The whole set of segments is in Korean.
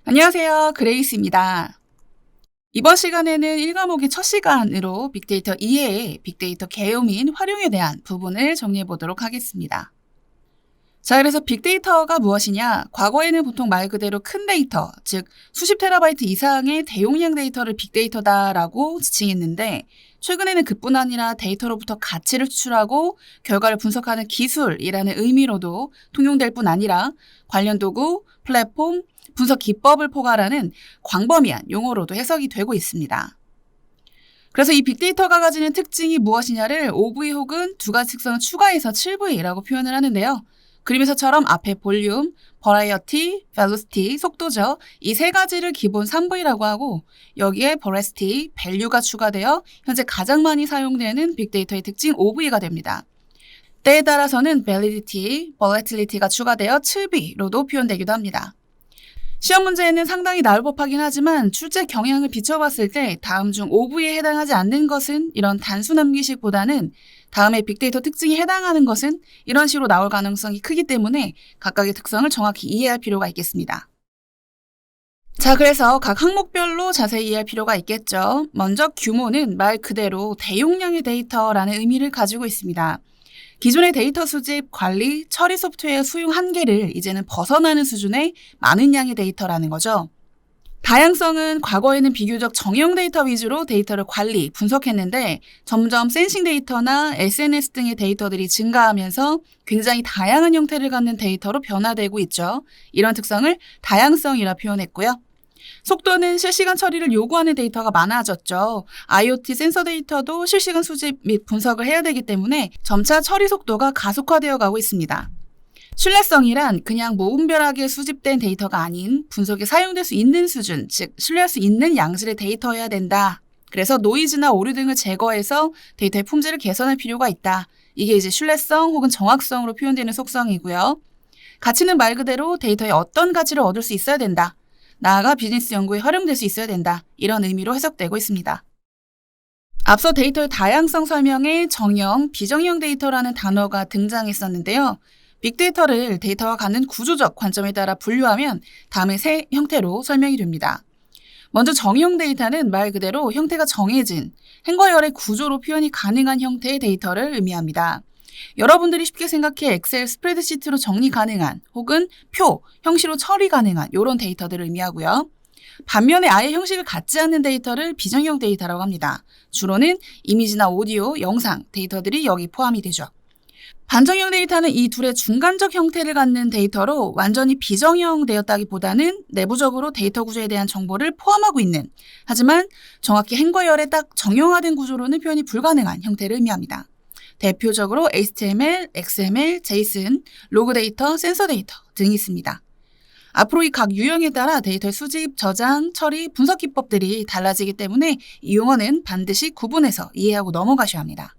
안녕하세요. 그레이스입니다. 이번 시간에는 1과목의 첫 시간으로 빅데이터 이해의 빅데이터 개요 및 활용에 대한 부분을 정리해 보도록 하겠습니다. 자, 그래서 빅데이터가 무엇이냐? 과거에는 보통 말 그대로 큰 데이터, 즉 수십 테라바이트 이상의 대용량 데이터를 빅데이터다라고 지칭했는데 최근에는 그뿐 아니라 데이터로부터 가치를 추출하고 결과를 분석하는 기술이라는 의미로도 통용될 뿐 아니라 관련 도구, 플랫폼, 분석 기법을 포괄하는 광범위한 용어로도 해석이 되고 있습니다. 그래서 이 빅데이터가 가지는 특징이 무엇이냐를 OV 혹은 두 가지 특성을 추가해서 7V라고 표현을 하는데요. 그림에서처럼 앞에 볼륨, 버라이어티, 벨로시티, 속도죠. 이 세 가지를 기본 3V라고 하고 여기에 버레시티, 밸류가 추가되어 현재 가장 많이 사용되는 빅데이터의 특징 5V가 됩니다. 때에 따라서는 validity, volatility가 추가되어 7V로도 표현되기도 합니다. 시험 문제에는 상당히 나올 법하긴 하지만 출제 경향을 비춰봤을 때 다음 중 5V에 해당하지 않는 것은 이런 단순 암기식보다는 다음에 빅데이터 특징이 해당하는 것은 이런 식으로 나올 가능성이 크기 때문에 각각의 특성을 정확히 이해할 필요가 있겠습니다. 자, 그래서 각 항목별로 자세히 이해할 필요가 있겠죠. 먼저 규모는 말 그대로 대용량의 데이터라는 의미를 가지고 있습니다. 기존의 데이터 수집, 관리, 처리 소프트웨어 수용 한계를 이제는 벗어나는 수준의 많은 양의 데이터라는 거죠. 다양성은 과거에는 비교적 정형 데이터 위주로 데이터를 관리, 분석했는데 점점 센싱 데이터나 SNS 등의 데이터들이 증가하면서 굉장히 다양한 형태를 갖는 데이터로 변화되고 있죠. 이런 특성을 다양성이라 표현했고요. 속도는 실시간 처리를 요구하는 데이터가 많아졌죠. IoT 센서 데이터도 실시간 수집 및 분석을 해야 되기 때문에 점차 처리 속도가 가속화되어 가고 있습니다. 신뢰성이란 그냥 무분별하게 수집된 데이터가 아닌 분석에 사용될 수 있는 수준, 즉 신뢰할 수 있는 양질의 데이터여야 된다. 그래서 노이즈나 오류 등을 제거해서 데이터의 품질을 개선할 필요가 있다. 이게 이제 신뢰성 혹은 정확성으로 표현되는 속성이고요. 가치는 말 그대로 데이터에 어떤 가치를 얻을 수 있어야 된다. 나아가 비즈니스 연구에 활용될 수 있어야 된다. 이런 의미로 해석되고 있습니다. 앞서 데이터의 다양성 설명에 정형, 비정형 데이터라는 단어가 등장했었는데요. 빅데이터를 데이터와 갖는 구조적 관점에 따라 분류하면 다음의 세 형태로 설명이 됩니다. 먼저 정형 데이터는 말 그대로 형태가 정해진 행과 열의 구조로 표현이 가능한 형태의 데이터를 의미합니다. 여러분들이 쉽게 생각해 엑셀 스프레드시트로 정리 가능한 혹은 표, 형식으로 처리 가능한 이런 데이터들을 의미하고요. 반면에 아예 형식을 갖지 않는 데이터를 비정형 데이터라고 합니다. 주로는 이미지나 오디오, 영상 데이터들이 여기 포함이 되죠. 반정형 데이터는 이 둘의 중간적 형태를 갖는 데이터로 완전히 비정형 되었다기보다는 내부적으로 데이터 구조에 대한 정보를 포함하고 있는, 하지만 정확히 행과 열에 딱 정형화된 구조로는 표현이 불가능한 형태를 의미합니다. 대표적으로 HTML, XML, JSON, 로그 데이터, 센서 데이터 등이 있습니다. 앞으로 이 각 유형에 따라 데이터의 수집, 저장, 처리, 분석 기법들이 달라지기 때문에 이 용어는 반드시 구분해서 이해하고 넘어가셔야 합니다.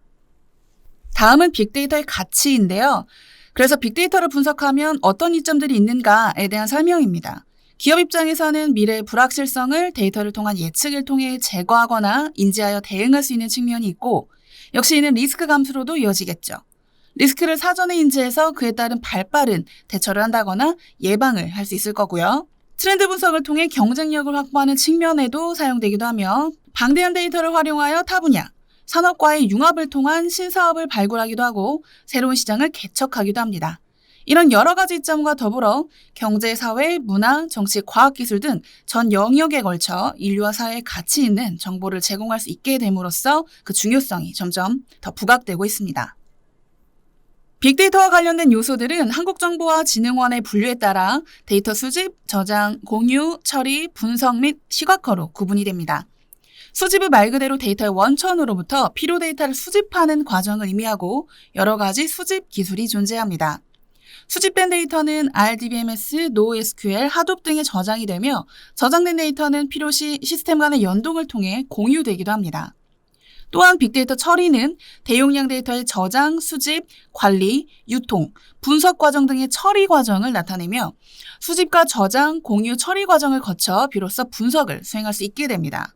다음은 빅데이터의 가치인데요. 그래서 빅데이터를 분석하면 어떤 이점들이 있는가에 대한 설명입니다. 기업 입장에서는 미래의 불확실성을 데이터를 통한 예측을 통해 제거하거나 인지하여 대응할 수 있는 측면이 있고 역시 이는 리스크 감수로도 이어지겠죠. 리스크를 사전에 인지해서 그에 따른 발빠른 대처를 한다거나 예방을 할 수 있을 거고요. 트렌드 분석을 통해 경쟁력을 확보하는 측면에도 사용되기도 하며 방대한 데이터를 활용하여 타 분야, 산업과의 융합을 통한 신사업을 발굴하기도 하고 새로운 시장을 개척하기도 합니다. 이런 여러 가지 이점과 더불어 경제, 사회, 문화, 정치, 과학기술 등 전 영역에 걸쳐 인류와 사회에 가치 있는 정보를 제공할 수 있게 됨으로써 그 중요성이 점점 더 부각되고 있습니다. 빅데이터와 관련된 요소들은 한국정보화진흥원의 분류에 따라 데이터 수집, 저장, 공유, 처리, 분석 및 시각화로 구분이 됩니다. 수집은 말 그대로 데이터의 원천으로부터 필요 데이터를 수집하는 과정을 의미하고 여러 가지 수집 기술이 존재합니다. 수집된 데이터는 RDBMS, NoSQL, 하둡 등에 저장이 되며 저장된 데이터는 필요시 시스템 간의 연동을 통해 공유되기도 합니다. 또한 빅데이터 처리는 대용량 데이터의 저장, 수집, 관리, 유통, 분석 과정 등의 처리 과정을 나타내며 수집과 저장, 공유, 처리 과정을 거쳐 비로소 분석을 수행할 수 있게 됩니다.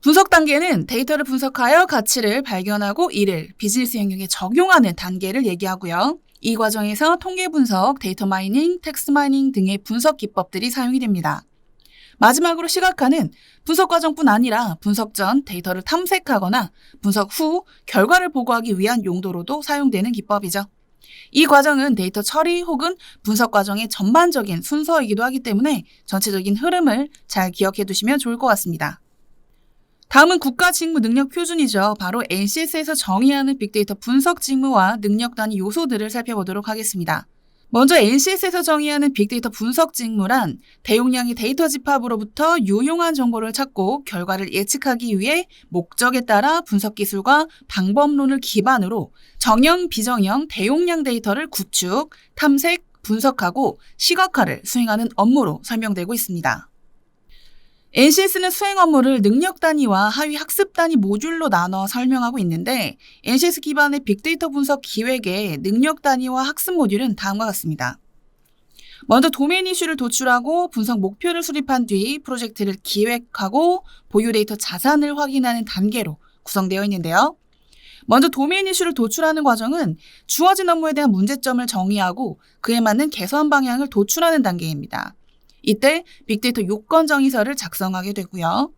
분석 단계는 데이터를 분석하여 가치를 발견하고 이를 비즈니스 영역에 적용하는 단계를 얘기하고요. 이 과정에서 통계 분석, 데이터 마이닝, 텍스트 마이닝 등의 분석 기법들이 사용이 됩니다. 마지막으로 시각화는 분석 과정뿐 아니라 분석 전 데이터를 탐색하거나 분석 후 결과를 보고하기 위한 용도로도 사용되는 기법이죠. 이 과정은 데이터 처리 혹은 분석 과정의 전반적인 순서이기도 하기 때문에 전체적인 흐름을 잘 기억해 두시면 좋을 것 같습니다. 다음은 국가직무능력표준이죠. 바로 NCS에서 정의하는 빅데이터 분석 직무와 능력 단위 요소들을 살펴보도록 하겠습니다. 먼저 NCS에서 정의하는 빅데이터 분석 직무란 대용량의 데이터 집합으로부터 유용한 정보를 찾고 결과를 예측하기 위해 목적에 따라 분석 기술과 방법론을 기반으로 정형, 비정형, 대용량 데이터를 구축, 탐색, 분석하고 시각화를 수행하는 업무로 설명되고 있습니다. NCS는 수행 업무를 능력 단위와 하위 학습 단위 모듈로 나눠 설명하고 있는데 NCS 기반의 빅데이터 분석 기획의 능력 단위와 학습 모듈은 다음과 같습니다. 먼저 도메인 이슈를 도출하고 분석 목표를 수립한 뒤 프로젝트를 기획하고 보유 데이터 자산을 확인하는 단계로 구성되어 있는데요. 먼저 도메인 이슈를 도출하는 과정은 주어진 업무에 대한 문제점을 정의하고 그에 맞는 개선 방향을 도출하는 단계입니다. 이때 빅데이터 요건 정의서를 작성하게 되고요.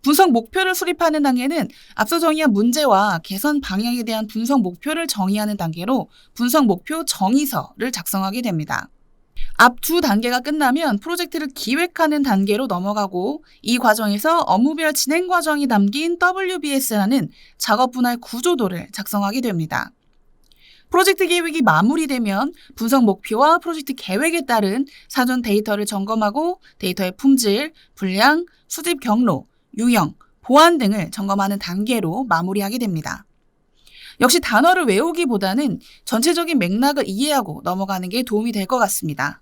분석 목표를 수립하는 단계는 앞서 정의한 문제와 개선 방향에 대한 분석 목표를 정의하는 단계로 분석 목표 정의서를 작성하게 됩니다. 앞 두 단계가 끝나면 프로젝트를 기획하는 단계로 넘어가고 이 과정에서 업무별 진행 과정이 담긴 WBS라는 작업 분할 구조도를 작성하게 됩니다. 프로젝트 계획이 마무리되면 분석 목표와 프로젝트 계획에 따른 사전 데이터를 점검하고 데이터의 품질, 분량, 수집 경로, 유형, 보안 등을 점검하는 단계로 마무리하게 됩니다. 역시 단어를 외우기보다는 전체적인 맥락을 이해하고 넘어가는 게 도움이 될 것 같습니다.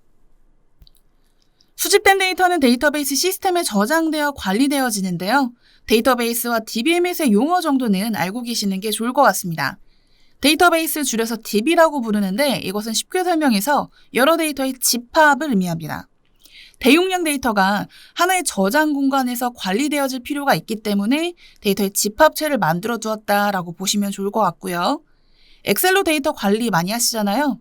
수집된 데이터는 데이터베이스 시스템에 저장되어 관리되어지는데요. 데이터베이스와 DBMS의 용어 정도는 알고 계시는 게 좋을 것 같습니다. 데이터베이스 줄여서 DB라고 부르는데 이것은 쉽게 설명해서 여러 데이터의 집합을 의미합니다. 대용량 데이터가 하나의 저장 공간에서 관리되어질 필요가 있기 때문에 데이터의 집합체를 만들어 두었다라고 보시면 좋을 것 같고요. 엑셀로 데이터 관리 많이 하시잖아요.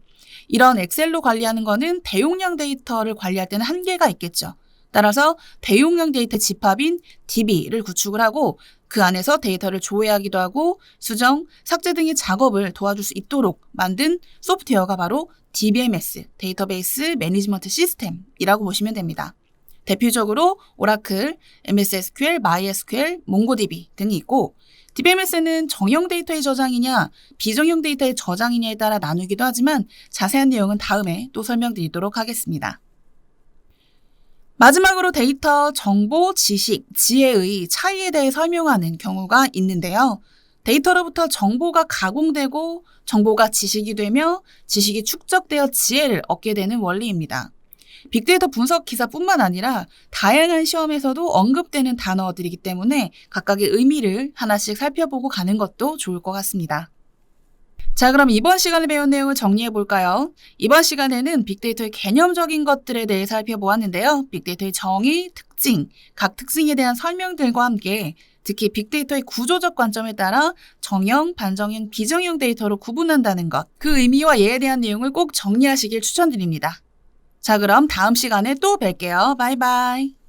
이런 엑셀로 관리하는 거는 대용량 데이터를 관리할 때는 한계가 있겠죠. 따라서 대용량 데이터 집합인 DB를 구축을 하고 그 안에서 데이터를 조회하기도 하고 수정, 삭제 등의 작업을 도와줄 수 있도록 만든 소프트웨어가 바로 DBMS, 데이터베이스 매니지먼트 시스템이라고 보시면 됩니다. 대표적으로 오라클, MS SQL, MySQL, 몽고DB 등이 있고 DBMS는 정형 데이터의 저장이냐, 비정형 데이터의 저장이냐에 따라 나누기도 하지만 자세한 내용은 다음에 또 설명드리도록 하겠습니다. 마지막으로 데이터, 정보, 지식, 지혜의 차이에 대해 설명하는 경우가 있는데요. 데이터로부터 정보가 가공되고 정보가 지식이 되며 지식이 축적되어 지혜를 얻게 되는 원리입니다. 빅데이터 분석 기사뿐만 아니라 다양한 시험에서도 언급되는 단어들이기 때문에 각각의 의미를 하나씩 살펴보고 가는 것도 좋을 것 같습니다. 자, 그럼 이번 시간에 배운 내용을 정리해 볼까요? 이번 시간에는 빅데이터의 개념적인 것들에 대해 살펴보았는데요. 빅데이터의 정의, 특징, 각 특징에 대한 설명들과 함께 특히 빅데이터의 구조적 관점에 따라 정형, 반정형, 비정형 데이터로 구분한다는 것, 그 의미와 예에 대한 내용을 꼭 정리하시길 추천드립니다. 자, 그럼 다음 시간에 또 뵐게요. 바이바이.